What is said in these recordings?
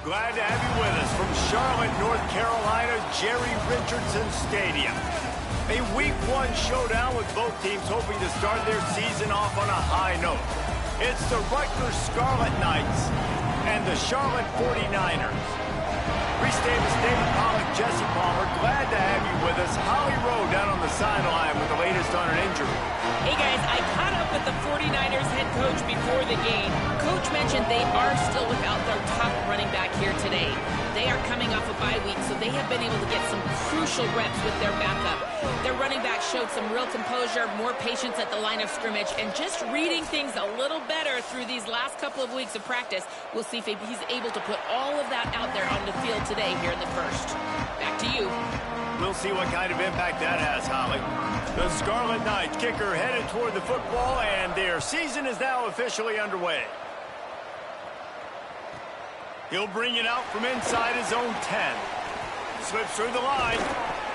Glad to have you with us from Charlotte, North Carolina's Jerry Richardson Stadium. A Week 1 showdown with both teams hoping to start their season off on a high note. It's the Rutgers Scarlet Knights and the Charlotte 49ers. Reese Davis, David Pollack, Jesse Palmer, glad to have you with us. Holly Rowe down on the sideline with the latest on an injury. Hey guys, I caught up with the 49ers head coach before the game. Coach mentioned they are still without their top running back here today. They are coming off a bye week, so they have been able to get some crucial reps with their backup. Their running back showed some real composure, more patience at the line of scrimmage, and just reading things a little better through these last couple of weeks of practice. We'll see if he's able to put all of that out there on the field today here in the first. Back to you. We'll see what kind of impact that has, Holly. The Scarlet Knights kicker headed toward the football, and their season is now officially underway. He'll bring it out from inside his own 10. Slips through the line.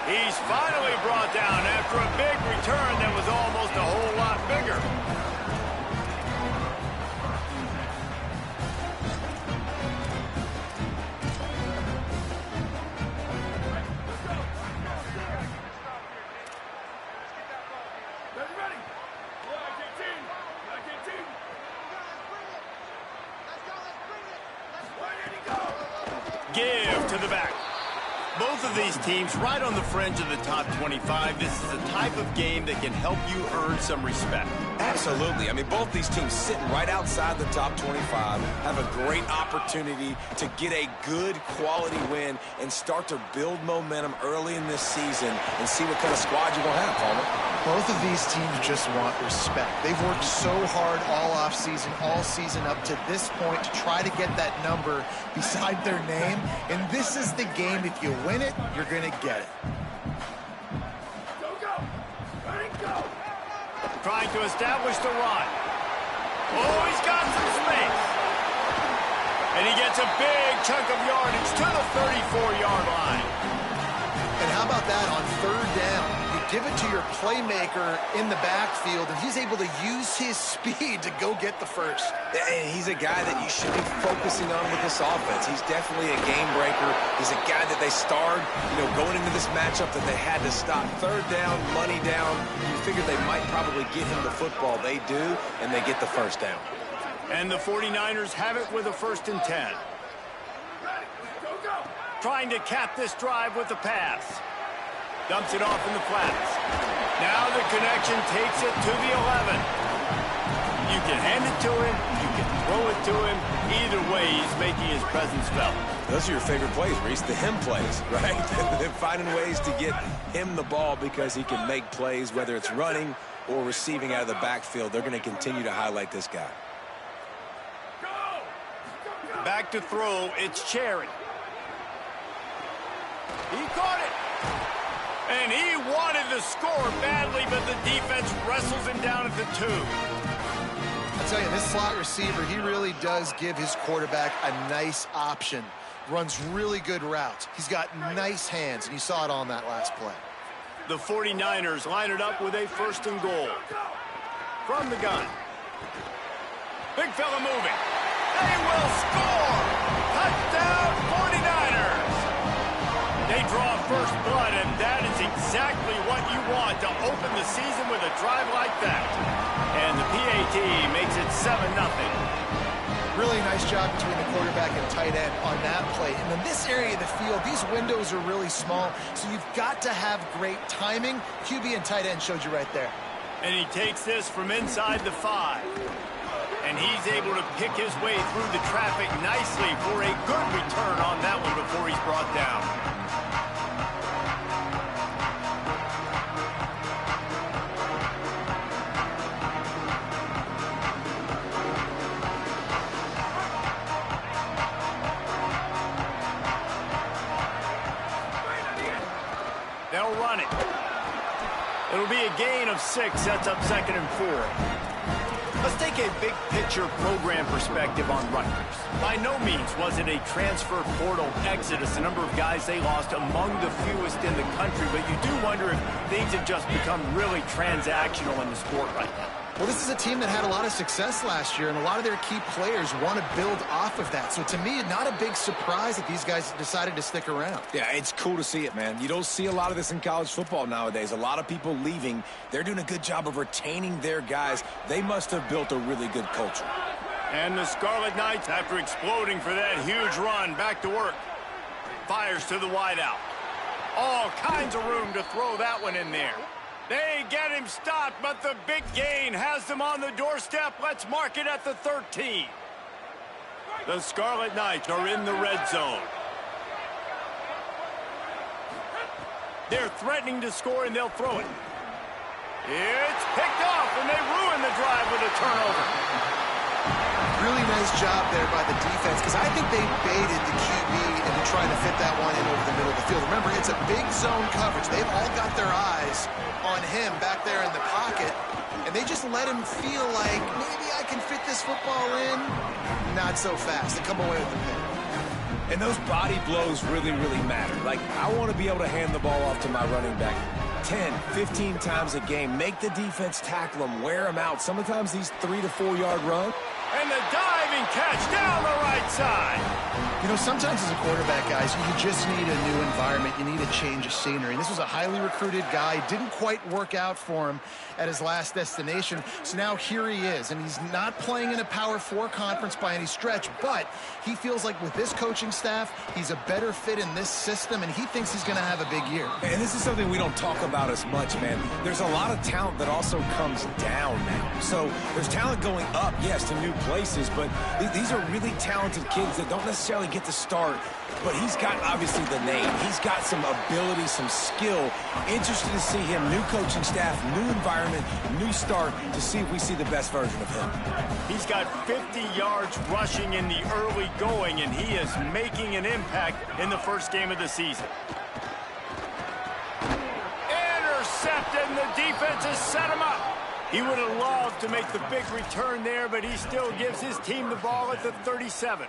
He's finally brought down after a big return that was almost a whole lot bigger. Give to the back. Both of these teams right on the fringe of the top 25. This is the type of game that can help you earn some respect. Absolutely. I mean, both these teams sitting right outside the top 25 have a great opportunity to get a good quality win and start to build momentum early in this season and see what kind of squad you're going to have, Palmer. Both of these teams just want respect. They've worked so hard all offseason, all season up to this point to try to get that number beside their name. And this is the game. If you win it, you're going to get it. Trying to establish the run. Oh, he's got some space. And he gets a big chunk of yardage to the 34-yard line. And how about that on third down? You give it to your playmaker in the backfield, and he's able to use his speed to go get the first. And he's a guy that you should be focusing on with this offense. He's definitely a game breaker. He's a guy that they starred, going into this matchup that they had to stop. Third down, money down. You figured they might probably get him the football. They do, and they get the first down. And the 49ers have it with a 1st and 10. Trying to cap this drive with the pass. Dumps it off in the flats. Now the connection takes it to the 11. You can hand it to him. You can throw it to him. Either way, he's making his presence felt. Those are your favorite plays, Reese, the him plays, right? They're finding ways to get him the ball because he can make plays, whether it's running or receiving out of the backfield. They're going to continue to highlight this guy. Back to throw, it's Cherry. He caught it. And he wanted to score badly, but the defense wrestles him down at the 2. I'll tell you, this slot receiver, he really does give his quarterback a nice option. Runs really good routes. He's got nice hands, and you saw it on that last play. The 49ers line it up with a 1st and goal. From the gun. Big fella moving. They will score! Touchdown 49ers! They draw first blood, and that is exactly what you want to open the season with a drive like that. And the PAT makes it 7-0. Really nice job between the quarterback and tight end on that play. And in this area of the field, these windows are really small, so you've got to have great timing. QB and tight end showed you right there. And he takes this from inside the 5. And he's able to pick his way through the traffic nicely for a good return on that one before he's brought down. They'll run it. It'll be a gain of 6, sets up 2nd and 4. Let's take a big-picture program perspective on Rutgers. By no means was it a transfer portal exodus, the number of guys they lost among the fewest in the country, but you do wonder if things have just become really transactional in the sport right now. Well, this is a team that had a lot of success last year, and a lot of their key players want to build off of that. So to me, not a big surprise that these guys decided to stick around. Yeah, it's cool to see it, man. You don't see a lot of this in college football nowadays. A lot of people leaving. They're doing a good job of retaining their guys. They must have built a really good culture. And the Scarlet Knights, after exploding for that huge run, back to work. Fires to the wideout. All kinds of room to throw that one in there. They get him stopped, but the big gain has them on the doorstep. Let's mark it at the 13. The Scarlet Knights are in the red zone. They're threatening to score, and they'll throw it. It's picked off, and they ruin the drive with a turnover. Really nice job there by the defense, because I think they baited the QB into trying to fit that one in over the middle of the field. Remember, it's a big zone coverage. They've all got their eyes on him back there in the pocket, and they just let him feel like, maybe I can fit this football in. Not so fast. They come away with the pick. And those body blows really, really matter. Like, I want to be able to hand the ball off to my running back 10, 15 times a game. Make the defense tackle them, wear them out. Sometimes these 3 to 4 yard run. And the diving catch down the right side. You know, sometimes as a quarterback, guys, you just need a new environment. You need a change of scenery. And this was a highly recruited guy. Didn't quite work out for him at his last destination. So now here he is. And he's not playing in a Power 4 conference by any stretch. But he feels like with this coaching staff, he's a better fit in this system. And he thinks he's going to have a big year. And this is something we don't talk about as much, man. There's a lot of talent that also comes down now. So there's talent going up, yes, to new places. But these are really talented kids that don't necessarily get to start, but he's got obviously the name. He's got some ability, some skill. Interested to see him, new coaching staff, new environment, new start, to see if we see the best version of him. He's got 50 yards rushing in the early going, and he is making an impact in the first game of the season. Intercepted, and the defense has set him up. He would have loved to make the big return there, but he still gives his team the ball at the 37.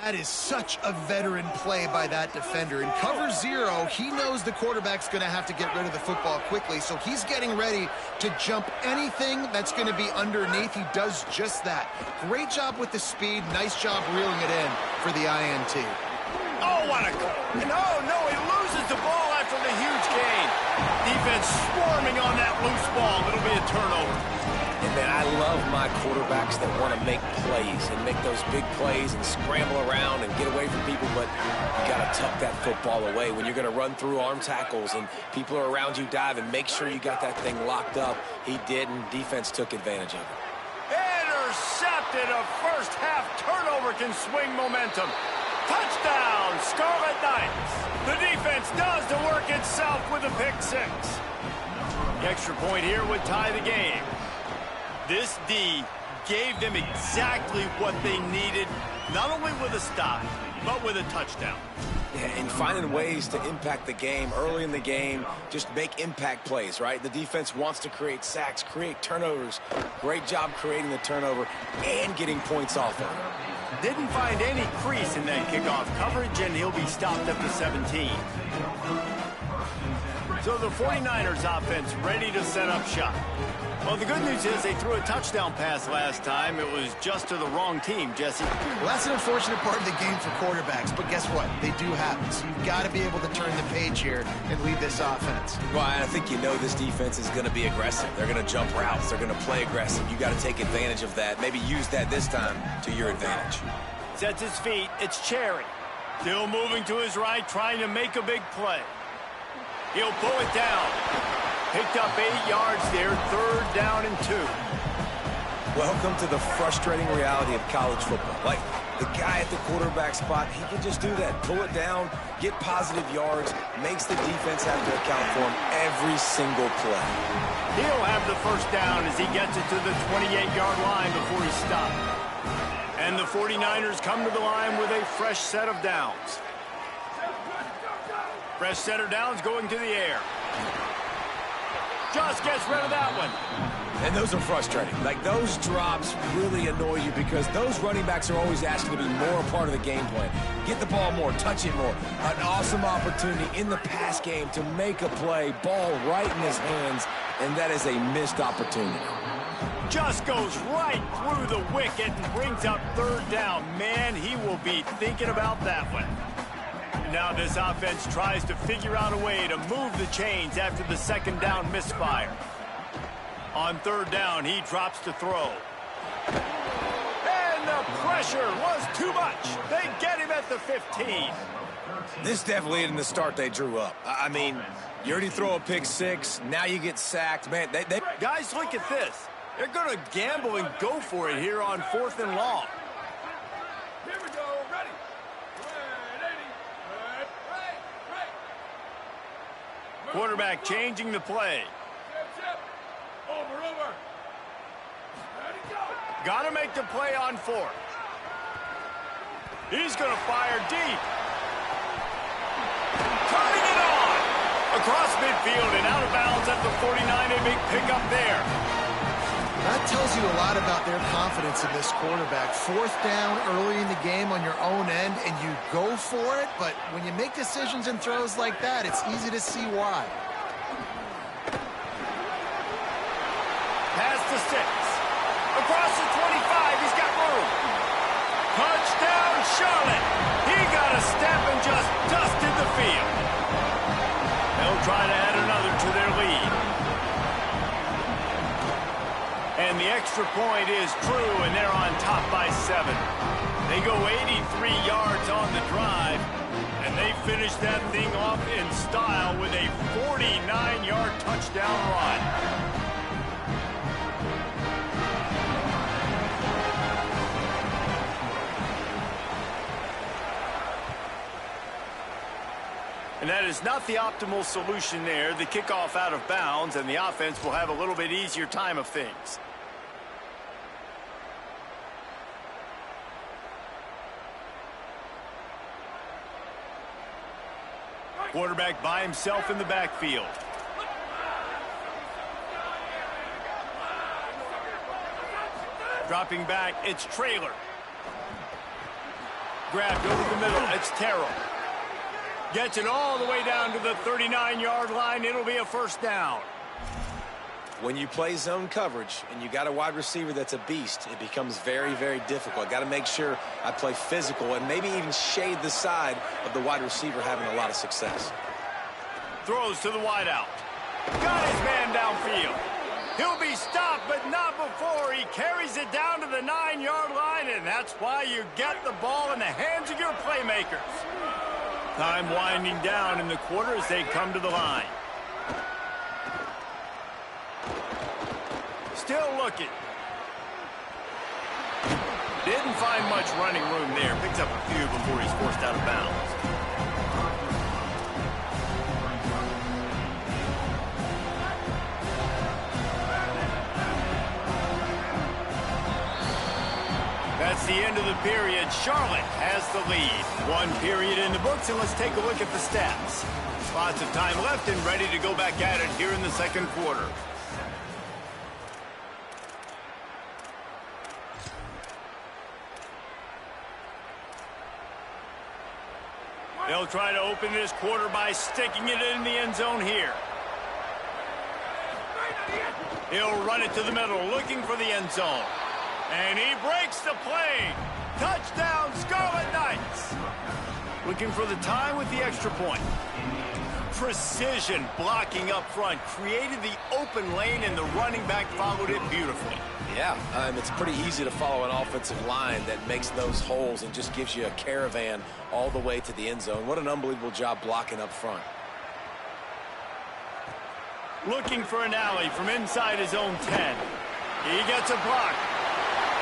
That is such a veteran play by that defender. In cover 0, he knows the quarterback's going to have to get rid of the football quickly, so he's getting ready to jump anything that's going to be underneath. He does just that. Great job with the speed. Nice job reeling it in for the INT. Oh, what a... No, he loses the ball after the huge gain. Defense swarming on that loose ball. It'll be a turnover. And, man, I love my quarterbacks that want to make plays and make those big plays and scramble around and get away from people, but you got to tuck that football away. When you're going to run through arm tackles and people are around you diving, make sure you got that thing locked up. He did, and defense took advantage of it. Intercepted. A first-half turnover can swing momentum. Touchdown, Scarlet Knights. The defense does the work itself with a pick 6. The extra point here would tie the game. This D gave them exactly what they needed, not only with a stop, but with a touchdown. Yeah, and finding ways to impact the game early in the game, just make impact plays, right? The defense wants to create sacks, create turnovers. Great job creating the turnover and getting points off of it. Didn't find any crease in that kickoff coverage, and he'll be stopped at the 17. So the 49ers offense ready to set up shop. Well, the good news is they threw a touchdown pass last time. It was just to the wrong team, Jesse. Well, that's an unfortunate part of the game for quarterbacks, but guess what? They do happen. So you've got to be able to turn the page here and lead this offense. Well, I think you know this defense is going to be aggressive. They're going to jump routes. They're going to play aggressive. You got to take advantage of that. Maybe use that this time to your advantage. Sets his feet. It's Cherry. Still moving to his right, trying to make a big play. He'll pull it down. Picked up 8 yards there, 3rd down and 2. Welcome to the frustrating reality of college football. Like, the guy at the quarterback spot, he can just do that. Pull it down, get positive yards, makes the defense have to account for him every single play. He'll have the first down as he gets it to the 28-yard line before he's stopped. And the 49ers come to the line with a fresh set of downs. Fresh set of downs going to the air. Just gets rid of that one. And those are frustrating. Like, those drops really annoy you because those running backs are always asking to be more a part of the game plan. Get the ball more, touch it more. An awesome opportunity in the pass game to make a play, ball right in his hands, and that is a missed opportunity. Just goes right through the wicket and brings up 3rd down. Man, he will be thinking about that one. Now this offense tries to figure out a way to move the chains after the 2nd down misfire. On 3rd down, he drops to throw. And the pressure was too much. They get him at the 15. This definitely isn't the start they drew up. I mean, you already throw a pick 6, now you get sacked. Man, Guys, look at this. They're going to gamble and go for it here on 4th and long. Here we go. Ready. Quarterback changing the play. Over. Got to make the play on 4th. He's going to fire deep. Turning it on. Across midfield and out of bounds at the 49. A big pickup there. That tells you a lot about their confidence in this quarterback. 4th down early in the game on your own end, and you go for it, but when you make decisions and throws like that, it's easy to see why. Pass to 6. Across the 25, he's got room. Touchdown, Charlotte. He got a step and just dusted the field. They'll try to add another to their lead. And the extra point is true, and they're on top by 7. They go 83 yards on the drive, and they finish that thing off in style with a 49-yard touchdown run. And that is not the optimal solution there. The kickoff out of bounds, and the offense will have a little bit easier time of things. Quarterback by himself in the backfield. Dropping back, it's Traylor. Grabbed over the middle. It's Terrell. Gets it all the way down to the 39-yard line. It'll be a first down. When you play zone coverage and you got a wide receiver that's a beast, it becomes very, very difficult. I got to make sure I play physical and maybe even shade the side of the wide receiver having a lot of success. Throws to the wideout. Got his man downfield. He'll be stopped, but not before he carries it down to the 9-yard line, and that's why you get the ball in the hands of your playmakers. Time winding down in the quarter as they come to the line. Still looking. Didn't find much running room there. Picks up a few before he's forced out of bounds. That's the end of the period. Charlotte has the lead. One period in the books, and let's take a look at the stats. Lots of time left and ready to go back at it here in the second quarter. They'll try to open this quarter by sticking it in the end zone here. He'll run it to the middle, looking for the end zone. And he breaks the play. Touchdown, Scarlet Knights. Looking for the time with the extra point. Precision blocking up front. Created the open lane, and the running back followed it beautifully. Yeah, it's pretty easy to follow an offensive line that makes those holes and just gives you a caravan all the way to the end zone. What an unbelievable job blocking up front. Looking for an alley from inside his own 10. He gets a block.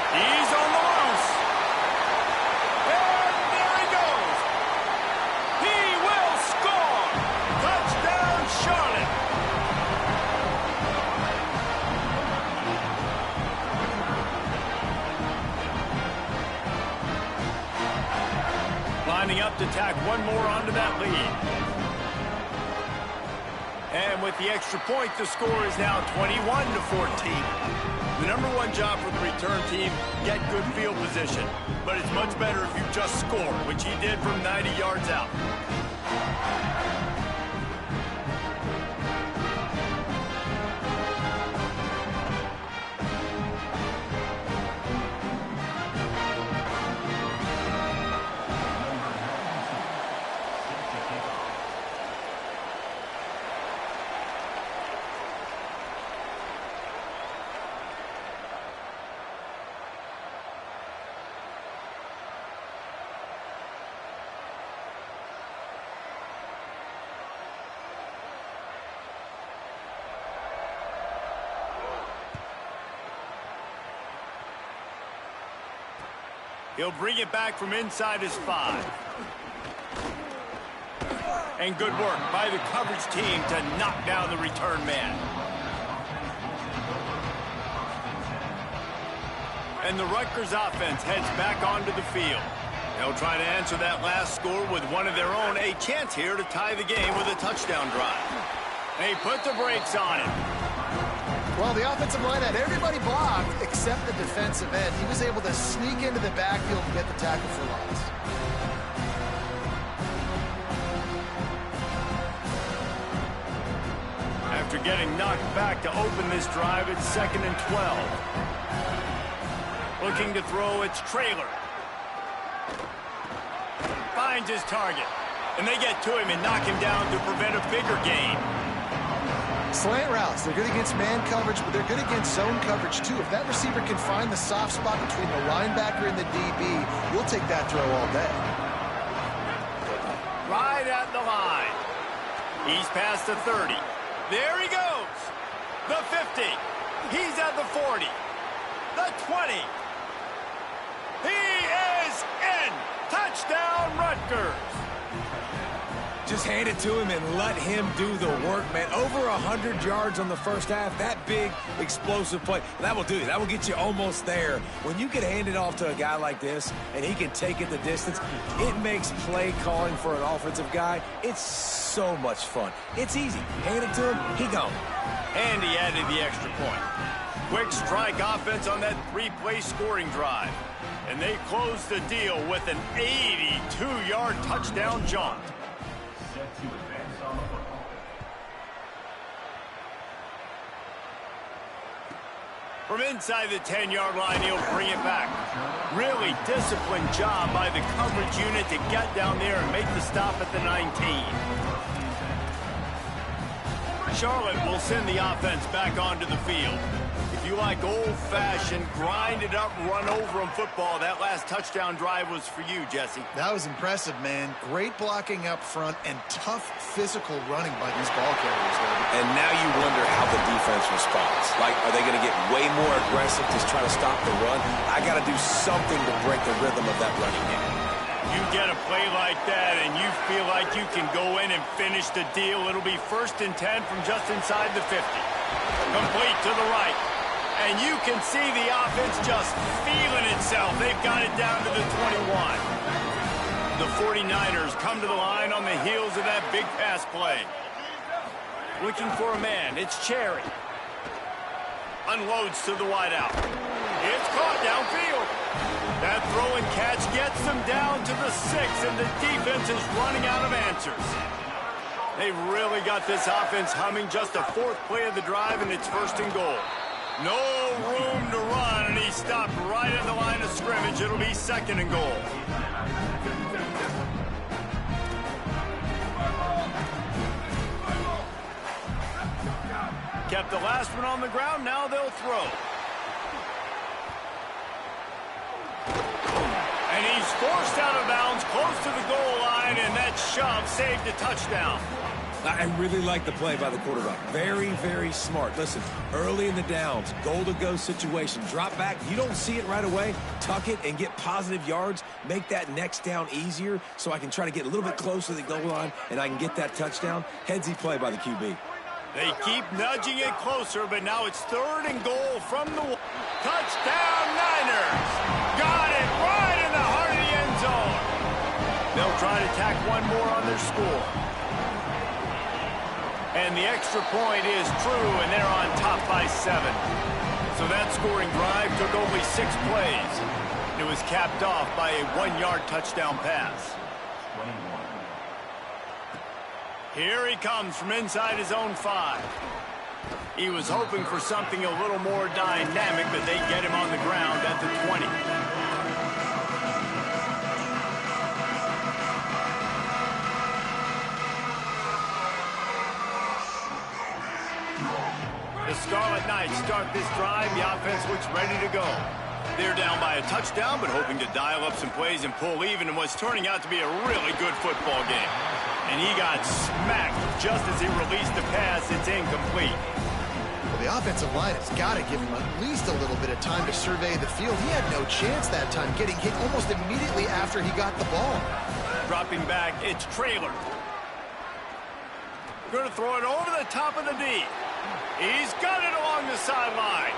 He's on the loose. And there he goes. He will score. Touchdown, Charlotte. Lining up to tack one more onto that lead. And with the extra point, the score is now 21-14. The number one job for the return team, get good field position. But it's much better if you just score, which he did from 90 yards out. He'll bring it back from inside his 5. And good work by the coverage team to knock down the return man. And the Rutgers offense heads back onto the field. They'll try to answer that last score with one of their own. A chance here to tie the game with a touchdown drive. They put the brakes on it. Well, the offensive line had everybody blocked except the defensive end. He was able to sneak into the backfield and get the tackle for loss. After getting knocked back to open this drive, it's 2nd and 12. Looking to throw, it's Trailer. Finds his target. And they get to him and knock him down to prevent a bigger gain. Slant routes, they're good against man coverage, but they're good against zone coverage too. If that receiver can find the soft spot between the linebacker and the DB, we'll take that throw all day. Right at the line. He's past the 30. There he goes. The 50. He's at the 40. The 20. He is in. Touchdown, Rutgers. Just hand it to him and let him do the work, man. Over 100 yards on the first half. That big, explosive play. That will do it. That will get you almost there. When you can hand it off to a guy like this and he can take it the distance, it makes play calling for an offensive guy, it's so much fun. It's easy. Hand it to him, he gone. And he added the extra point. Quick strike offense on that 3-play scoring drive. And they close the deal with an 82-yard touchdown jaunt. From inside the 10-yard line, he'll bring it back. Really disciplined job by the coverage unit to get down there and make the stop at the 19. Charlotte will send the offense back onto the field. If you like old-fashioned, grind-it-up, run-over-'em football, that last touchdown drive was for you, Jesse. That was impressive, man. Great blocking up front and tough physical running by these ball carriers, baby. And now you wonder how the defense responds. Like, are they going to get way more aggressive to try to stop the run? I got to do something to break the rhythm of that running game. You get a play like that and you feel like you can go in and finish the deal. It'll be 1st and 10 from just inside the 50. Complete to the right. And you can see the offense just feeling itself. They've got it down to the 21. The 49ers come to the line on the heels of that big pass play. Looking for a man. It's Cherry. Unloads to the wideout. It's caught downfield. That throw and catch gets them down to the 6, and the defense is running out of answers. They've really got this offense humming. Just a 4th play of the drive, and it's 1st and goal. No room to run, and he stopped right at the line of scrimmage. It'll be 2nd and goal. Kept the last one on the ground. Now they'll throw. And he's forced out of bounds close to the goal line, and that shove saved a touchdown. I really like the play by the quarterback. Very, very smart. Listen, early in the downs, goal-to-go situation. Drop back. You don't see it right away. Tuck it and get positive yards. Make that next down easier so I can try to get a little bit closer to the goal line and I can get that touchdown. Headsy play by the QB. They keep nudging it closer, but now it's 3rd and goal from the touchdown Niners. Got it right in the heart of the end zone. They'll try to tack one more on their score. And the extra point is true, and they're on top by 7. So that scoring drive took only 6 plays. It was capped off by a 1-yard touchdown pass. Here he comes from inside his own 5. He was hoping for something a little more dynamic, but they get him on the ground at the 20. The Scarlet Knights start this drive. The offense looks ready to go. They're down by a touchdown, but hoping to dial up some plays and pull even in what's turning out to be a really good football game. And he got smacked just as he released the pass. It's incomplete. Well, the offensive line has got to give him at least a little bit of time to survey the field. He had no chance that time, getting hit almost immediately after he got the ball. Dropping back, it's Traylor. Going to throw it over the top of the D. He's got it along the sideline.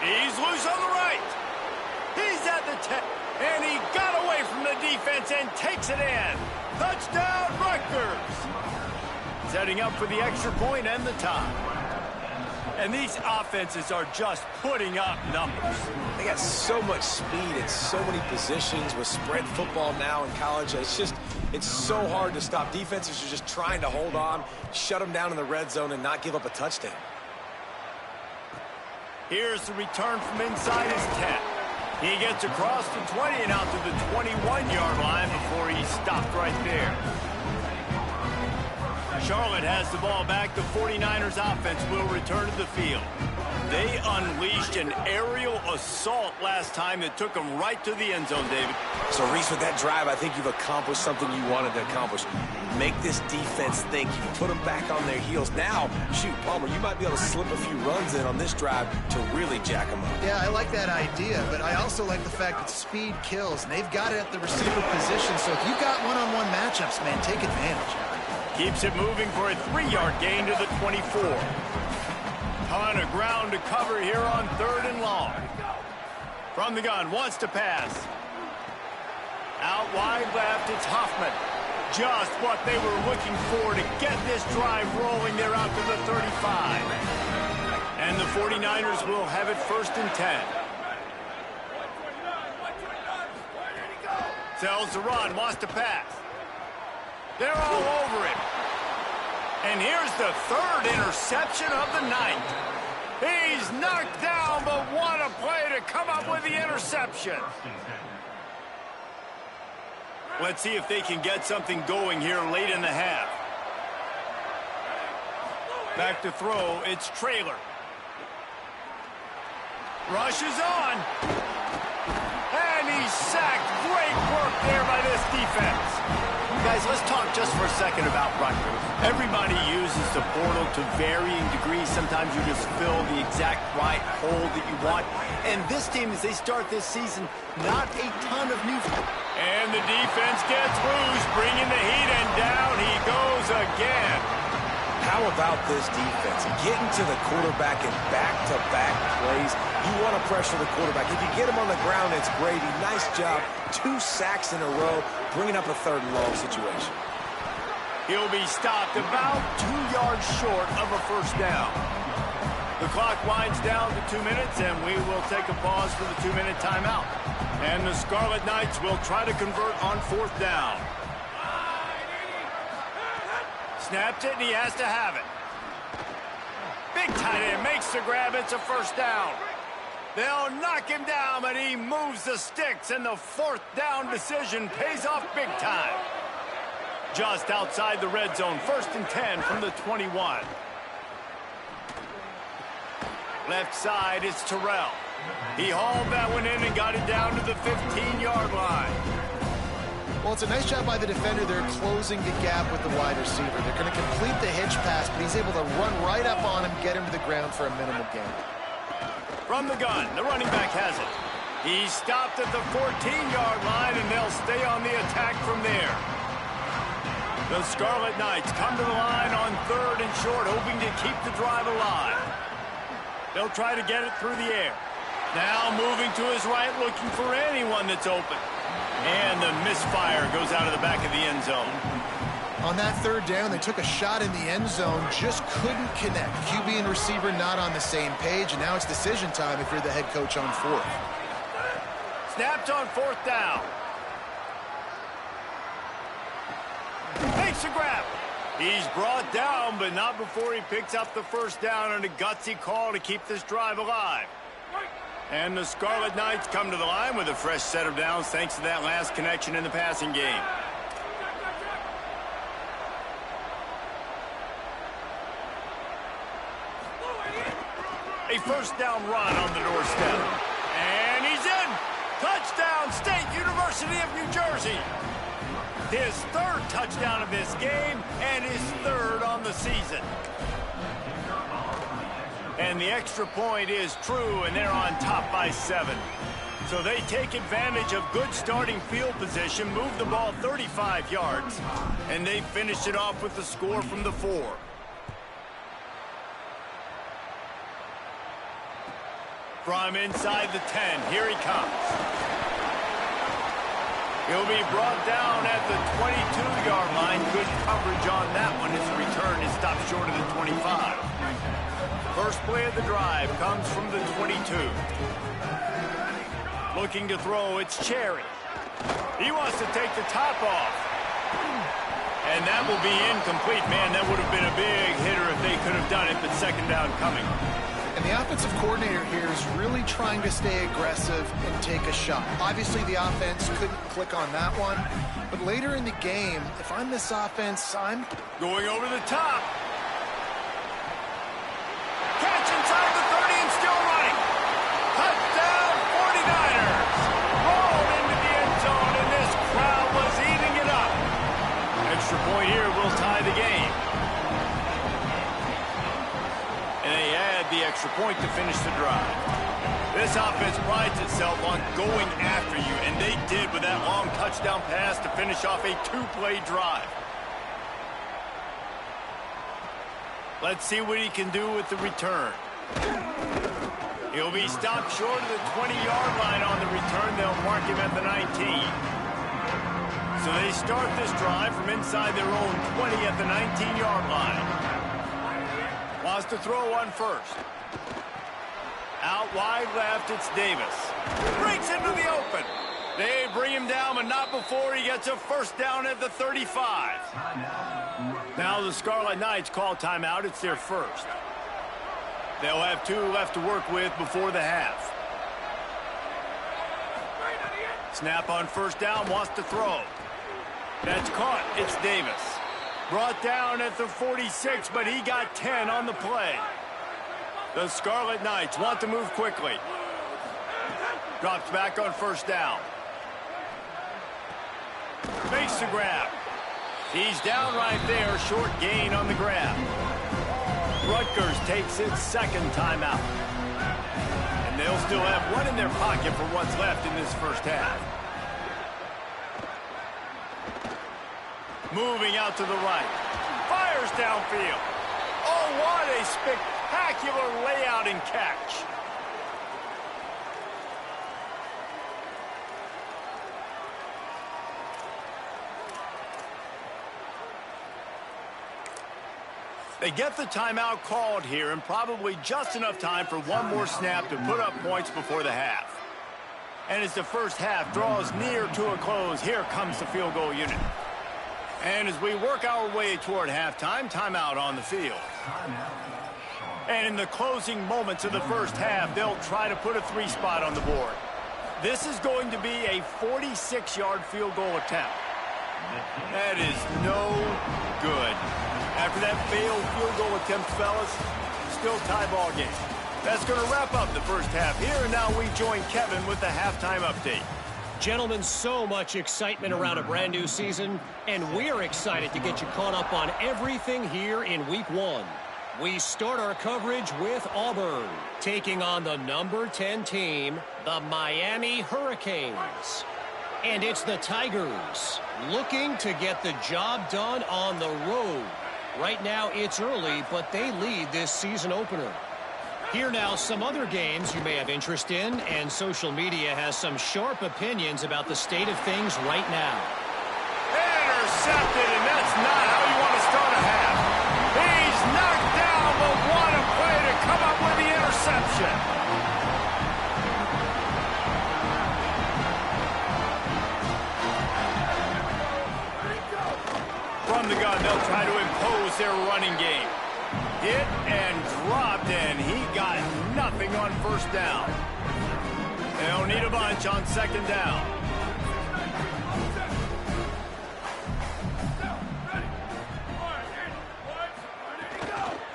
He's loose on the right. He's at the 10. And he got away from the defense and takes it in. Touchdown, Rutgers. Setting up for the extra point and the tie. And these offenses are just putting up numbers. They got so much speed at so many positions with spread football now in college. It's so hard to stop. Defenses are just trying to hold on, shut them down in the red zone, and not give up a touchdown. Here's the return from inside his 10. He gets across the 20 and out to the 21-yard line before he stopped right there. Charlotte has the ball back. The 49ers offense will return to the field. They unleashed an aerial assault last time that took them right to the end zone, David. So, Reese, with that drive, I think you've accomplished something you wanted to accomplish. Make this defense think. You put them back on their heels. Now, shoot, Palmer, you might be able to slip a few runs in on this drive to really jack them up. Yeah, I like that idea, but I also like the fact that speed kills, and they've got it at the receiver position. So if you've got one-on-one matchups, man, take advantage. Keeps it moving for a 3-yard gain to the 24. Ton of ground to cover here on 3rd and long. From the gun, wants to pass. Out wide left, it's Hoffman. Just what they were looking for to get this drive rolling. They're out to the 35. And the 49ers will have it 1st and 10. Sells the run, wants to pass. They're all over it. And here's the third interception of the night. He's knocked down, but what a play to come up with the interception. Let's see if they can get something going here late in the half. Back to throw, it's Trailer. Rushes on. And he's sacked. Great work there by this defense. Guys, let's talk just for a second about Rutgers. Everybody uses the portal to varying degrees. Sometimes you just fill the exact right hole that you want. And this team, as they start this season, not a ton of new... And the defense gets loose, bringing the heat, and down he goes again. How about this defense? Getting to the quarterback in back-to-back plays. You want to pressure the quarterback. If you get him on the ground, it's gravy. Nice job. 2 sacks in a row, bringing up a 3rd and long situation. He'll be stopped about 2 yards short of a first down. The clock winds down to 2 minutes, and we will take a pause for the 2-minute timeout. And the Scarlet Knights will try to convert on 4th down. Snapped it, and he has to have it. Big tight end makes the grab. It's a first down. They'll knock him down, but he moves the sticks, and the 4th down decision pays off big time. Just outside the red zone, 1st and 10 from the 21. Left side, it's Terrell. He hauled that one in and got it down to the 15-yard line. Well, it's a nice job by the defender. They're closing the gap with the wide receiver. They're going to complete the hitch pass, but he's able to run right up on him, get him to the ground for a minimal gain. From the gun, the running back has it. He's stopped at the 14-yard line, and they'll stay on the attack from there. The Scarlet Knights come to the line on 3rd and short, hoping to keep the drive alive. They'll try to get it through the air. Now moving to his right, looking for anyone that's open. And the misfire goes out of the back of the end zone. On that 3rd down, they took a shot in the end zone, just couldn't connect. QB and receiver not on the same page, and now it's decision time if you're the head coach on 4th. Snapped on 4th down. Makes a grab. He's brought down, but not before he picks up the first down on a gutsy call to keep this drive alive. And the Scarlet Knights come to the line with a fresh set of downs thanks to that last connection in the passing game. A first down run on the doorstep. And he's in. Touchdown, State University of New Jersey. His 3rd touchdown of this game and his 3rd on the season. And the extra point is true, and they're on top by 7. So they take advantage of good starting field position, move the ball 35 yards, and they finish it off with the score from the 4. From inside the 10, here he comes. He'll be brought down at the 22-yard line. Good coverage on that one. His return is stopped short of the 25. First play of the drive comes from the 22. Looking to throw, it's Cherry. He wants to take the top off. And that will be incomplete. Man, that would have been a big hitter if they could have done it, but 2nd down coming. And the offensive coordinator here is really trying to stay aggressive and take a shot. Obviously, the offense couldn't click on that one. But later in the game, if I'm this offense, I'm going over the top. Catch inside the 30 and still running. Touchdown, 49ers. Rolled into the end zone, and this crowd was eating it up. Extra point here will tie the game. And they add the extra point to finish the drive. This offense prides itself on going after you, and they did with that long touchdown pass to finish off a 2-play drive. Let's see what he can do with the return. He'll be stopped short of the 20-yard line on the return. They'll mark him at the 19. So they start this drive from inside their own 20 at the 19-yard line. Wants to throw on first. Out wide left, it's Davis. Breaks into the open. They bring him down, but not before he gets a first down at the 35. Now the Scarlet Knights call timeout. It's their first. They'll have 2 left to work with before the half. Snap on first down, wants to throw. That's caught. It's Davis. Brought down at the 46, but he got 10 on the play. The Scarlet Knights want to move quickly. Drops back on first down. Makes the grab. He's down right there, short gain on the grab. Rutgers takes its second timeout. And they'll still have 1 in their pocket for what's left in this first half. Moving out to the right. Fires downfield. Oh, what a spectacular layout and catch. They get the timeout called here, and probably just enough time for 1 more snap to put up points before the half. And as the first half draws near to a close, here comes the field goal unit. And as we work our way toward halftime, timeout on the field. And in the closing moments of the first half, they'll try to put a 3 spot on the board. This is going to be a 46-yard field goal attempt. That is no good. After that failed field goal attempt, fellas, still tie ball game. That's going to wrap up the first half here, and now we join Kevin with the halftime update. Gentlemen, so much excitement around a brand new season, and we're excited to get you caught up on everything here in Week 1. We start our coverage with Auburn, taking on the number 10 team, the Miami Hurricanes. And it's the Tigers, looking to get the job done on the road. Right now, it's early, but they lead this season opener. Here now, some other games you may have interest in, and social media has some sharp opinions about the state of things right now. Intercepted, and that's not how you want to start a half. He's knocked down, but what a play to come up with the interception. From the gun, they'll try to impose their running game. Hit and dropped, and he got nothing on first down. They'll need a bunch on second down.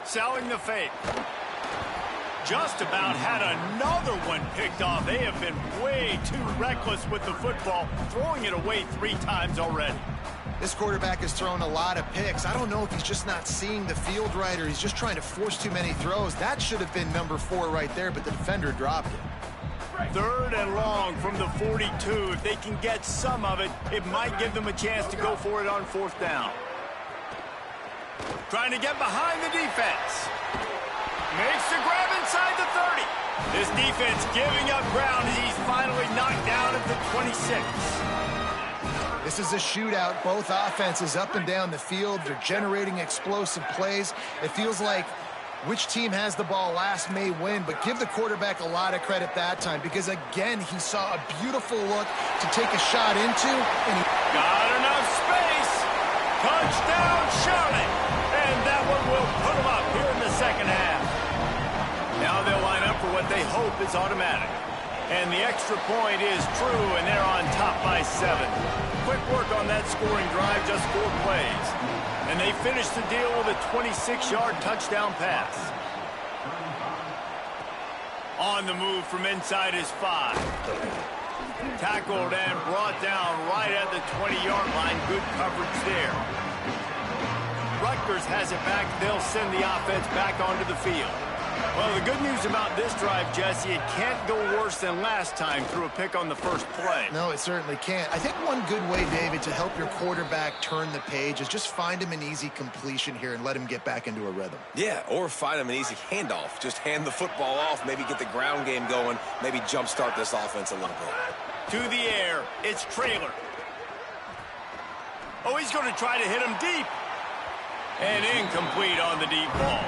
Selling the fake. Just about had another one picked off. They have been way too reckless with the football, throwing it away 3 times already. This quarterback has thrown a lot of picks. I don't know if he's just not seeing the field right or he's just trying to force too many throws. That should have been number 4 right there, but the defender dropped it. 3rd and long from the 42. If they can get some of it, it might give them a chance to go for it on 4th down. Trying to get behind the defense. Makes the grab inside the 30. This defense giving up ground as he's finally knocked down at the 26. This is a shootout. Both offenses up and down the field. They're generating explosive plays. It feels like which team has the ball last may win, but give the quarterback a lot of credit that time because, again, he saw a beautiful look to take a shot into, and he got enough space. Touchdown, Charlotte. And that one will put them up here in the second half. Now they'll line up for what they hope is automatic. And the extra point is true, and they're on top by 7. Quick work on that scoring drive, just 4 plays. And they finish the deal with a 26-yard touchdown pass. On the move from inside is 5. Tackled and brought down right at the 20-yard line. Good coverage there. Rutgers has it back. They'll send the offense back onto the field. Well, the good news about this drive, Jesse, it can't go worse than last time through a pick on the first play. No, it certainly can't. I think one good way, David, to help your quarterback turn the page is just find him an easy completion here and let him get back into a rhythm. Yeah, or find him an easy handoff. Just hand the football off, maybe get the ground game going, maybe jumpstart this offense a little bit. To the air, it's Traylor. Oh, he's going to try to hit him deep. And incomplete on the deep ball.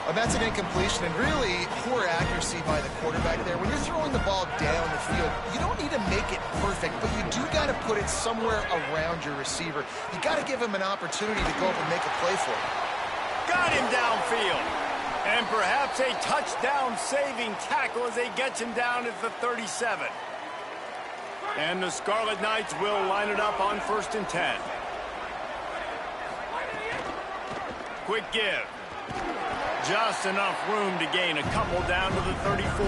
And that's an incompletion, and really poor accuracy by the quarterback there. When you're throwing the ball down the field, you don't need to make it perfect, but you do got to put it somewhere around your receiver. You got to give him an opportunity to go up and make a play for it. Got him downfield. And perhaps a touchdown-saving tackle as they get him down at the 37. And the Scarlet Knights will line it up on 1st and 10. Quick give. Just enough room to gain a couple down to the 34.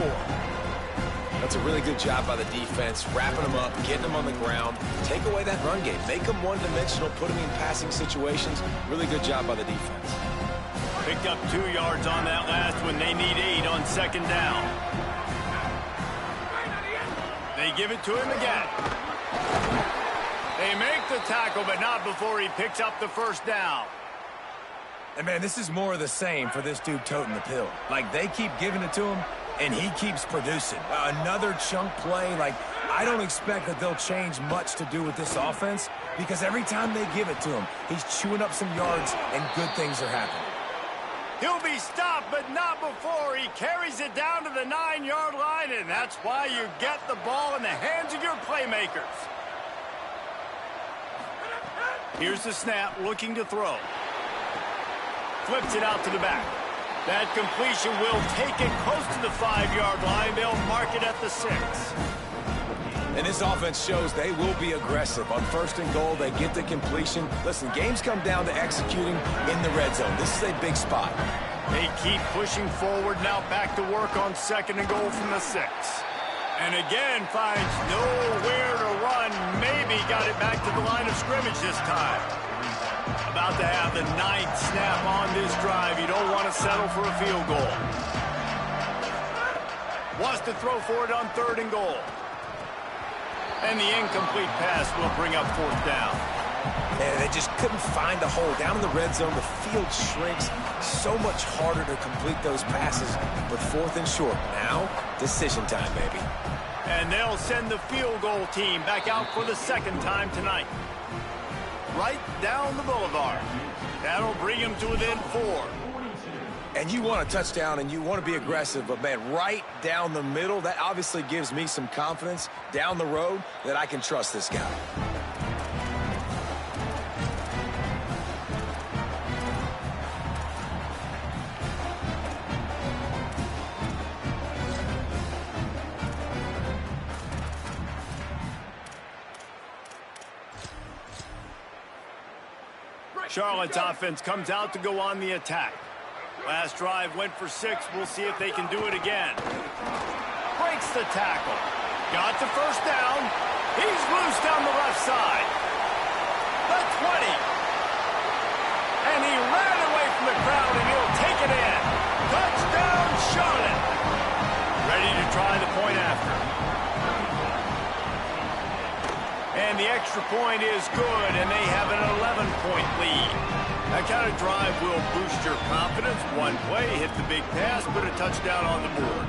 That's a really good job by the defense, wrapping them up, getting them on the ground, take away that run game, make them one-dimensional, put them in passing situations. Really good job by the defense. Picked up 2 yards on that last one. They need 8 on 2nd down. They give it to him again. They make the tackle, but not before he picks up the 1st down. And, man, this is more of the same for this dude toting the pill. Like, they keep giving it to him, and he keeps producing. Another chunk play. Like, I don't expect that they'll change much to do with this offense because every time they give it to him, he's chewing up some yards, and good things are happening. He'll be stopped, but not before he carries it down to the 9-yard line, and that's why you get the ball in the hands of your playmakers. Here's the snap, looking to throw. Flips it out to the back. That completion will take it close to the 5-yard line. They'll mark it at the 6. And this offense shows they will be aggressive. On 1st and goal, they get the completion. Listen, games come down to executing in the red zone. This is a big spot. They keep pushing forward. Now back to work on 2nd and goal from the 6. And again finds nowhere to run. Maybe got it back to the line of scrimmage this time. About to have the 9th snap on this drive. You don't want to settle for a field goal. Wants to throw for it on 3rd and goal. And the incomplete pass will bring up 4th down. And they just couldn't find a hole. Down in the red zone, the field shrinks. So much harder to complete those passes. But 4th and short. Now, decision time, baby. And they'll send the field goal team back out for the 2nd time tonight. Right down the boulevard. That'll bring him to within 4. And you want a touchdown and you want to be aggressive, but, man, right down the middle, that obviously gives me some confidence down the road that I can trust this guy. Charlotte's offense comes out to go on the attack. Last drive went for 6. We'll see if they can do it again. Breaks the tackle. Got the 1st down. He's loose down the left side. The 20. And he ran away from the crowd, and he'll take it in. Touchdown, Charlotte. Ready to try the point after. And the extra point is good, and they have an 11-point lead. That kind of drive will boost your confidence. One play, hit the big pass, put a touchdown on the board.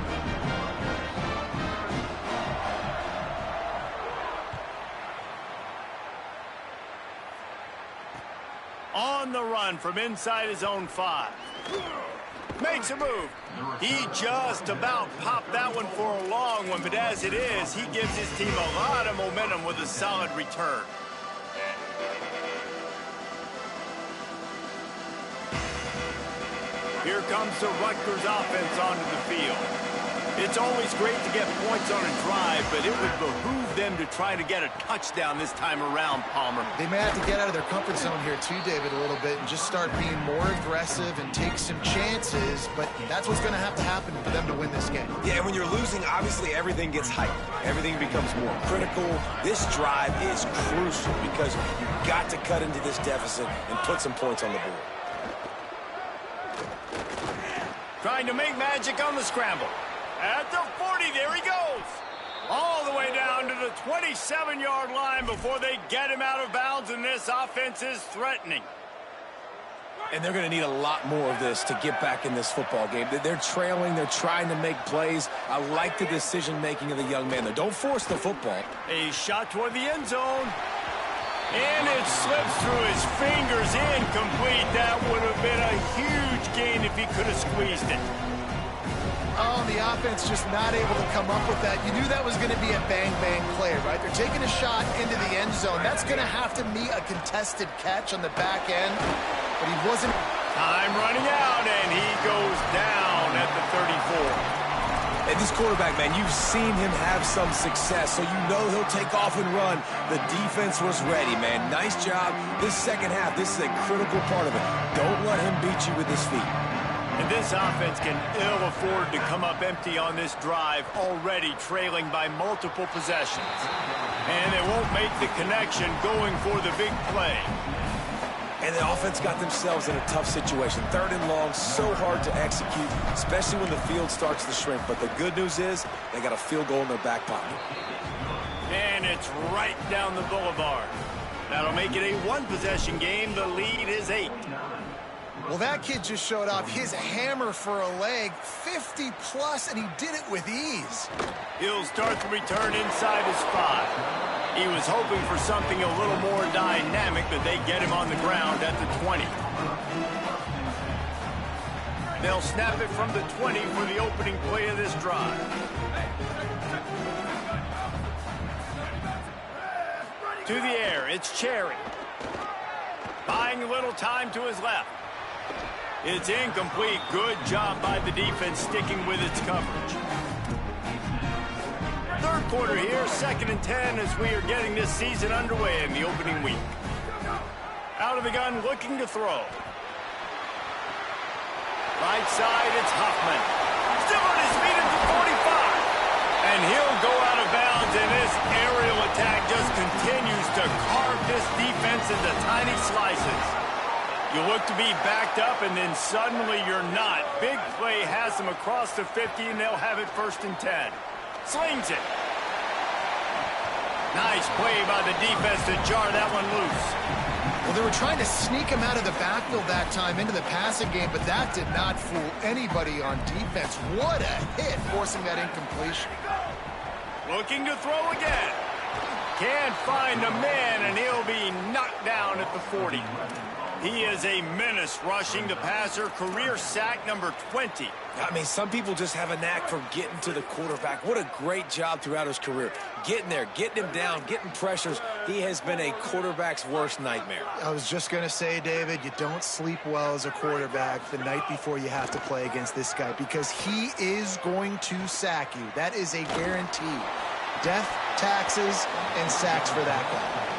On the run from inside his own 5. Makes a move. He just about popped that one for a long one, but as it is, he gives his team a lot of momentum with a solid return. Here comes the Rutgers offense onto the field. It's always great to get points on a drive, but it would behoove them to try to get a touchdown this time around, Palmer. They may have to get out of their comfort zone here too, David, a little bit and just start being more aggressive and take some chances, but that's what's going to have to happen for them to win this game. Yeah, and when you're losing, obviously everything gets heightened. Everything becomes more critical. This drive is crucial because you've got to cut into this deficit and put some points on the board. Trying to make magic on the scramble. At the 40, there he goes. All the way down to the 27-yard line before they get him out of bounds, and this offense is threatening. And they're going to need a lot more of this to get back in this football game. They're trailing. They're trying to make plays. I like the decision-making of the young man, though. Don't force the football. A shot toward the end zone. And it slips through his fingers, incomplete. That would have been a huge gain if he could have squeezed it. Oh, the offense just not able to come up with that. You knew that was going to be a bang-bang play, right? They're taking a shot into the end zone. That's going to have to be a contested catch on the back end, but he wasn't. Time running out, and he goes down at the 34. And this quarterback, man, you've seen him have some success, so you know he'll take off and run. The defense was ready, man. Nice job. This second half, this is a critical part of it. Don't let him beat you with his feet. And this offense can ill afford to come up empty on this drive, already trailing by multiple possessions. And they won't make the connection going for the big play. And the offense got themselves in a tough situation. 3rd and long, so hard to execute, especially when the field starts to shrink. But the good news is they got a field goal in their back pocket. And it's right down the boulevard. That'll make it a one-possession game. The lead is 8. Well, that kid just showed off his hammer for a leg, 50-plus, and he did it with ease. He'll start the return inside his 5. He was hoping for something a little more dynamic, but they get him on the ground at the 20. They'll snap it from the 20 for the opening play of this drive. To the air, it's Cherry. Buying a little time to his left. It's incomplete. Good job by the defense sticking with its coverage. 3rd quarter here, 2nd and 10 as we are getting this season underway in the opening week. Out of the gun, looking to throw. Right side, it's Hoffman. Still on his feet at the 45. And he'll go out of bounds, and this aerial attack just continues to carve this defense into tiny slices. You look to be backed up, and then suddenly you're not. Big play has them across the 50, and they'll have it 1st and 10. Slings it. Nice play by the defense to jar that one loose. Well, they were trying to sneak him out of the backfield that time into the passing game, but that did not fool anybody on defense. What a hit, forcing that incompletion. Looking to throw again. Can't find a man, and he'll be knocked down at the 40. He is a menace rushing the passer, career sack number 20. I mean, some people just have a knack for getting to the quarterback. What a great job throughout his career. Getting there, getting him down, getting pressures. He has been a quarterback's worst nightmare. I was just going to say, David, you don't sleep well as a quarterback the night before you have to play against this guy because he is going to sack you. That is a guarantee. Death, taxes, and sacks for that guy.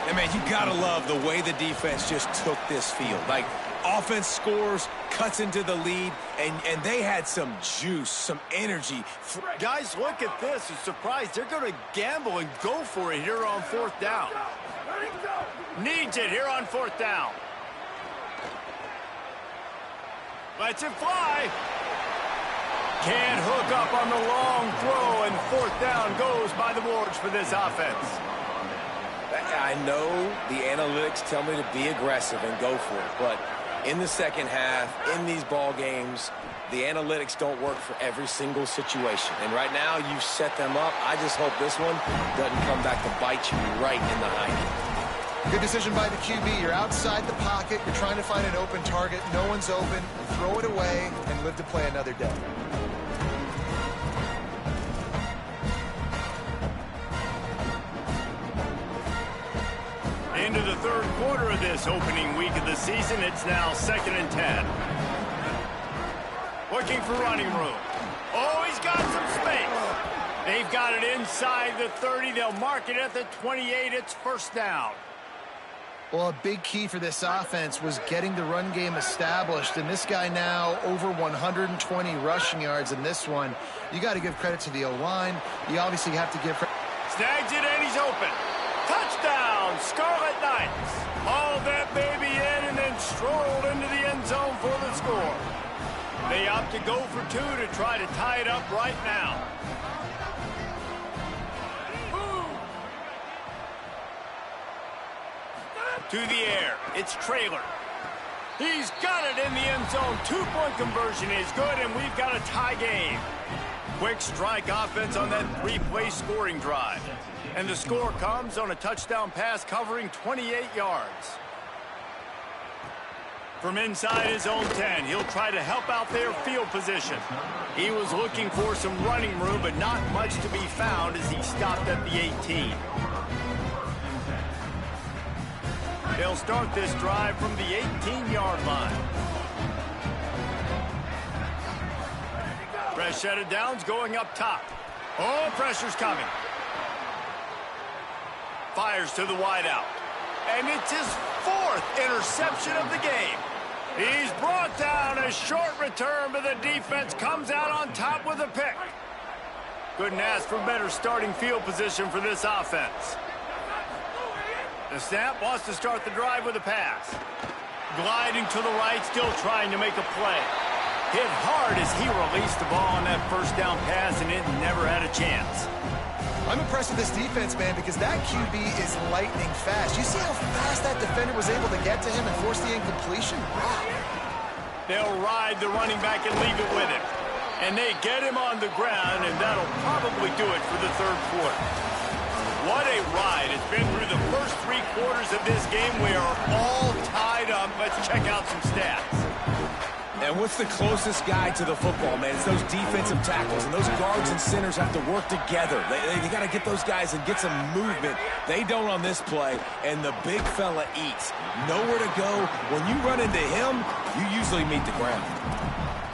And, man, you got to love the way the defense just took this field. Like, offense scores, cuts into the lead, and they had some juice, some energy. Guys, look at this. I'm surprised they're going to gamble and go for it here on 4th down. Needs it here on 4th down. Lets it fly. Can't hook up on the long throw, and 4th down goes by the boards for this offense. I know the analytics tell me to be aggressive and go for it, but in the second half, in these ball games, the analytics don't work for every single situation. And right now, you've set them up. I just hope this one doesn't come back to bite you right in the hind. Good decision by the QB. You're outside the pocket. You're trying to find an open target. No one's open. Throw it away and live to play another day. Into the 3rd quarter of this opening week of the season, it's now 2nd and 10. Looking for running room. Oh, he's got some space. They've got it inside the 30. They'll mark it at the 28. It's 1st down. Well, a big key for this offense was getting the run game established, and this guy now over 120 rushing yards in this one. You got to give credit to the O-line. You obviously have to give credit. Snags it, and he's open. Touchdown, Scarlet Knights. Hauled that baby in and then strolled into the end zone for the score. They opt to go for 2 to try to tie it up right now. To the air, it's Traylor. He's got it in the end zone. 2-point conversion is good, and we've got a tie game. Quick strike offense on that 3-play scoring drive. And the score comes on a touchdown pass covering 28 yards. From inside his own 10, he'll try to help out their field position. He was looking for some running room, but not much to be found as he stopped at the 18. They'll start this drive from the 18-yard line. Fresh set of downs going up top. Oh, pressure's coming. Fires to the wideout. And it's his 4th interception of the game. He's brought down. A short return, but the defense comes out on top with a pick. Couldn't ask for better starting field position for this offense. The snap wants to start the drive with a pass. Gliding to the right, still trying to make a play. Hit hard as he released the ball on that first down pass, and it never had a chance. I'm impressed with this defense, man, because that QB is lightning fast. You see how fast that defender was able to get to him and force the incompletion? Wow. They'll ride the running back and leave it with him. And they get him on the ground, and that'll probably do it for the third quarter. What a ride. It's been through the first 3 quarters of this game. We are all tied up. Let's check out some stats. And what's the closest guy to the football, man? It's those defensive tackles, and those guards and centers have to work together. They got to get those guys and get some movement. They don't on this play, and the big fella eats. Nowhere to go. When you run into him, you usually meet the ground.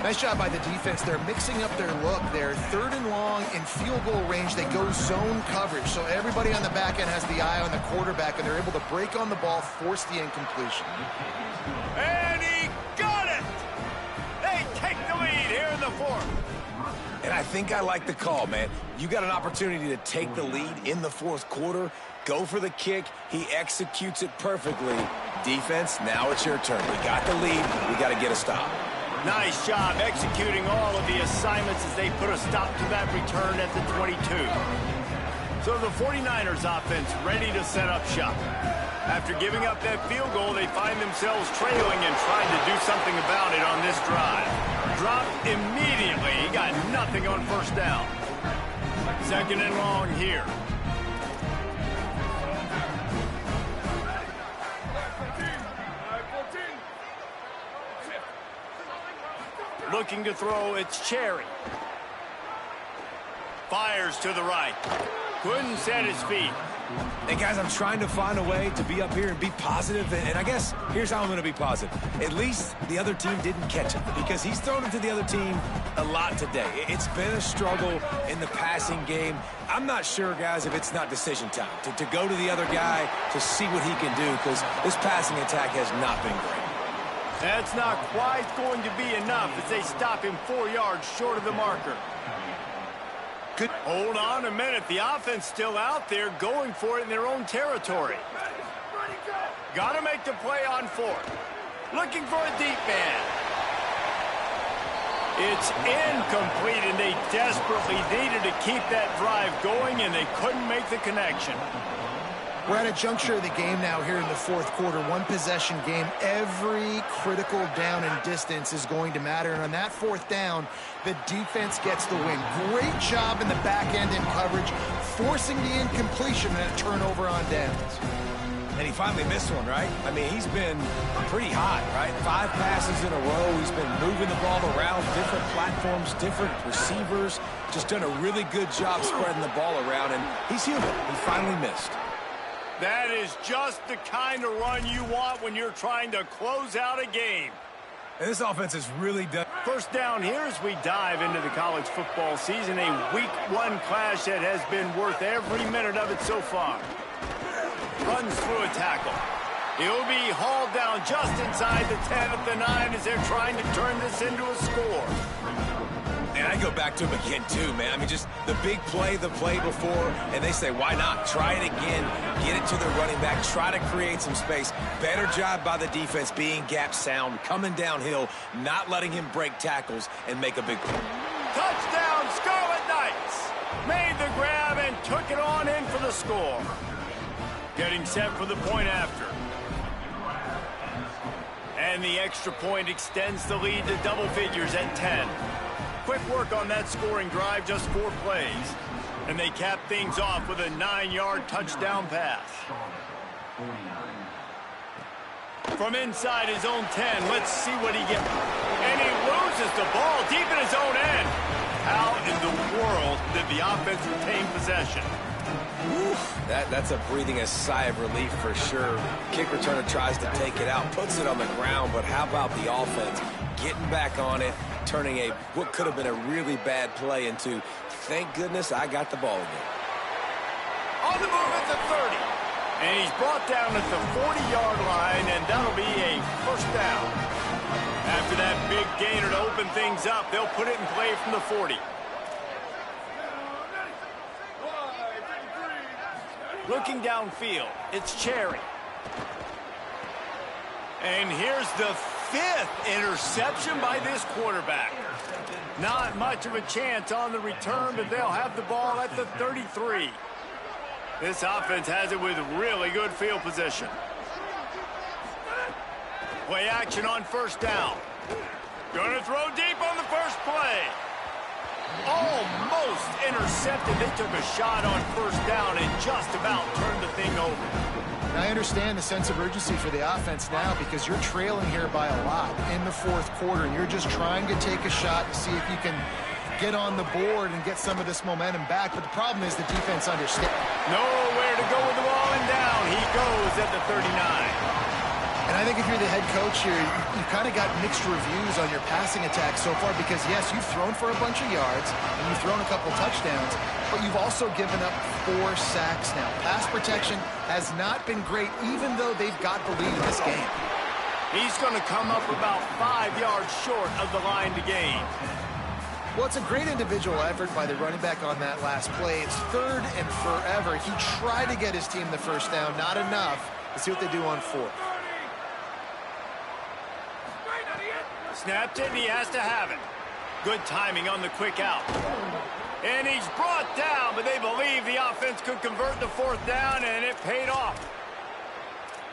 Nice job by the defense. They're mixing up their look. They're 3rd and long in field goal range. They go zone coverage, so everybody on the back end has the eye on the quarterback, and they're able to break on the ball, force the incompletion. And he got it! They take the lead here in the 4th. And I think I like the call, man. You got an opportunity to take the lead in the 4th quarter. Go for the kick. He executes it perfectly. Defense, now it's your turn. We got the lead. We got to get a stop. Nice job executing all of the assignments as they put a stop to that return at the 22. So the 49ers offense ready to set up shop. After giving up that field goal, they find themselves trailing and trying to do something about it on this drive. Dropped immediately. He got nothing on first down. 2nd and long here. Looking to throw, it's Cherry. Fires to the right. Couldn't set his feet. Hey, guys, I'm trying to find a way to be up here and be positive, and I guess here's how I'm going to be positive. At least the other team didn't catch him, because he's thrown it to the other team a lot today. It's been a struggle in the passing game. I'm not sure, guys, if it's not decision time to go to the other guy to see what he can do, because this passing attack has not been great. That's not quite going to be enough as they stop him 4 yards short of the marker. Good. Hold on a minute. The offense still out there going for it in their own territory. Got to make the play on 4th. Looking for a deep man. It's incomplete, and they desperately needed to keep that drive going, and they couldn't make the connection. We're at a juncture of the game now here in the 4th quarter. One possession game. Every critical down and distance is going to matter. And on that 4th down, the defense gets the win. Great job in the back end in coverage, forcing the incompletion and a turnover on downs. And he finally missed one, right? I mean, he's been pretty hot, right? 5 passes in a row. He's been moving the ball around, different platforms, different receivers. Just done a really good job spreading the ball around, and he's human. He finally missed. That is just the kind of run you want when you're trying to close out a game. And this offense is really done. First down here as we dive into the college football season. A week 1 clash that has been worth every minute of it so far. Runs through a tackle. He'll be hauled down just inside the 10 at the 9 as they're trying to turn this into a score. And I go back to him again, too, man. I mean, just the big play, the play before, and they say, why not? Try it again. Get it to the running back. Try to create some space. Better job by the defense being gap sound, coming downhill, not letting him break tackles and make a big play. Touchdown, Scarlet Knights! Made the grab and took it on in for the score. Getting set for the point after. And the extra point extends the lead to double figures at 10. Quick work on that scoring drive, just 4 plays. And they cap things off with a 9-yard touchdown pass. From inside his own 10, let's see what he gets. And he loses the ball deep in his own end. How in the world did the offense retain possession? That's a breathing a sigh of relief for sure. Kick returner tries to take it out, puts it on the ground, but how about the offense getting back on it, turning what could have been a really bad play into, thank goodness I got the ball again. On the move at the 30. And he's brought down at the 40-yard line, and that'll be a first down. After that big gainer to open things up, they'll put it in play from the 40. Looking downfield, it's Cherry. And here's the 5th interception by this quarterback. Not much of a chance on the return, but they'll have the ball at the 33. This offense has it with really good field position. Play action on first down. Gonna throw deep on the first play. Almost intercepted. They took a shot on first down and just about turned the thing over. And I understand the sense of urgency for the offense now because you're trailing here by a lot in the 4th quarter. And you're just trying to take a shot to see if you can get on the board and get some of this momentum back. But the problem is the defense understands. Nowhere to go with the ball, and down he goes at the 39. And I think if you're the head coach here, you've kind of got mixed reviews on your passing attack so far because, yes, you've thrown for a bunch of yards and you've thrown a couple touchdowns, but you've also given up 4 sacks now. Pass protection has not been great, even though they've got the lead in this game. He's going to come up about 5 yards short of the line to gain. Well, it's a great individual effort by the running back on that last play. It's 3rd and forever. He tried to get his team the first down, not enough. Let's see what they do on 4th. Snapped it, and he has to have it. Good timing on the quick out. And he's brought down, but they believe the offense could convert the 4th down, and it paid off.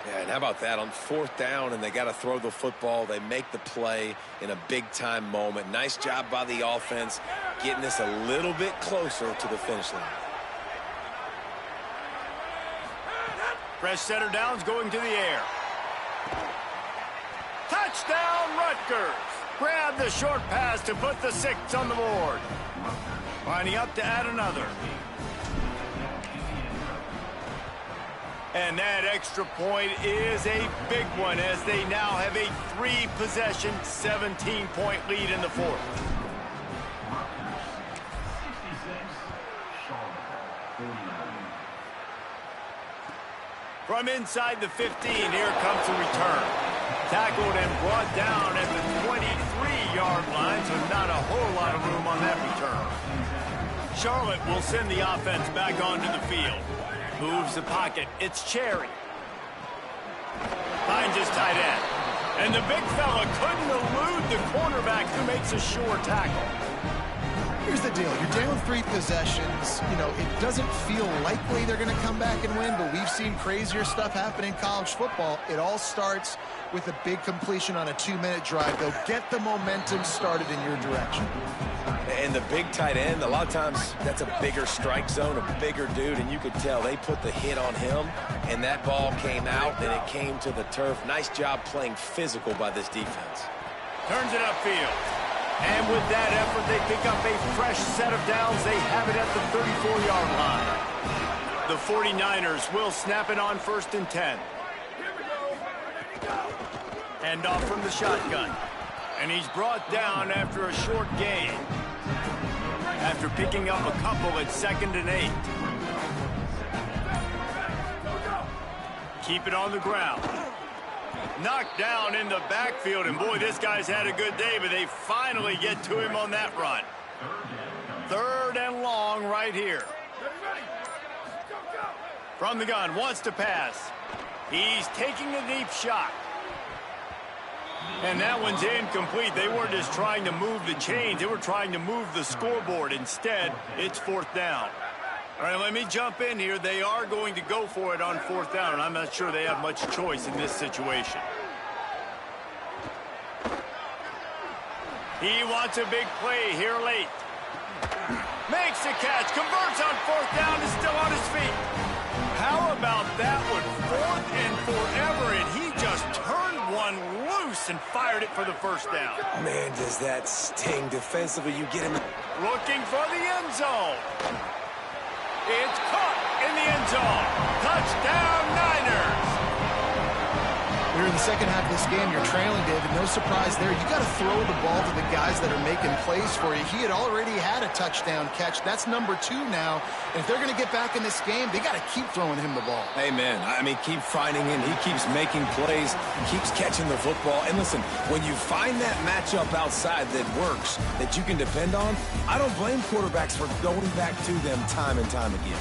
Yeah, and how about that on 4th down, and they got to throw the football. They make the play in a big-time moment. Nice job by the offense, getting this a little bit closer to the finish line. Fresh setter downs going to the air. Touchdown, Rutgers. Grab the short pass to put the 6 on the board. Lining up to add another. And that extra point is a big one as they now have a 3-possession, 17-point lead in the 4th. From inside the 15, here comes the return. Tackled and brought down at the 23-yard line, so not a whole lot of room on that return. Charlotte will send the offense back onto the field. Moves the pocket. It's Cherry. Finds his tight end. And the big fella couldn't elude the cornerback who makes a sure tackle. Here's the deal. You're down 3 possessions. You know, it doesn't feel likely they're going to come back and win, but we've seen crazier stuff happen in college football. It all starts with a big completion on a 2-minute drive. They'll get the momentum started in your direction. And the big tight end, a lot of times that's a bigger strike zone, a bigger dude, and you could tell they put the hit on him, and that ball came out, and it came to the turf. Nice job playing physical by this defense. Turns it upfield. And with that effort, they pick up a fresh set of downs. They have it at the 34-yard line. The 49ers will snap it on 1st and 10. Hand off from the shotgun. And he's brought down after a short gain. After picking up a couple at 2nd and 8. Keep it on the ground. Knocked down in the backfield, and boy, this guy's had a good day, but they finally get to him on that run. 3rd and long right here. From the gun, wants to pass. He's taking a deep shot. And that one's incomplete. They weren't just trying to move the chains, they were trying to move the scoreboard. Instead, it's 4th down. All right, let me jump in here. They are going to go for it on 4th down, and I'm not sure they have much choice in this situation. He wants a big play here late. Makes the catch, converts on 4th down, is still on his feet. How about that one? 4th and forever, and he just turned one loose and fired it for the 1st down. Man, does that sting defensively. You get him. Looking for the end zone. It's caught in the end zone. Touchdown, Niners. We're in the second half of this game. You're trailing, David. No surprise there. You got to throw the ball to the guys that are making plays for you. He had already had a touchdown catch. That's number 2 now. And if they're going to get back in this game, they got to keep throwing him the ball. Amen. I mean, keep finding him. He keeps making plays, keeps catching the football. And listen, when you find that matchup outside that works, that you can depend on, I don't blame quarterbacks for going back to them time and time again.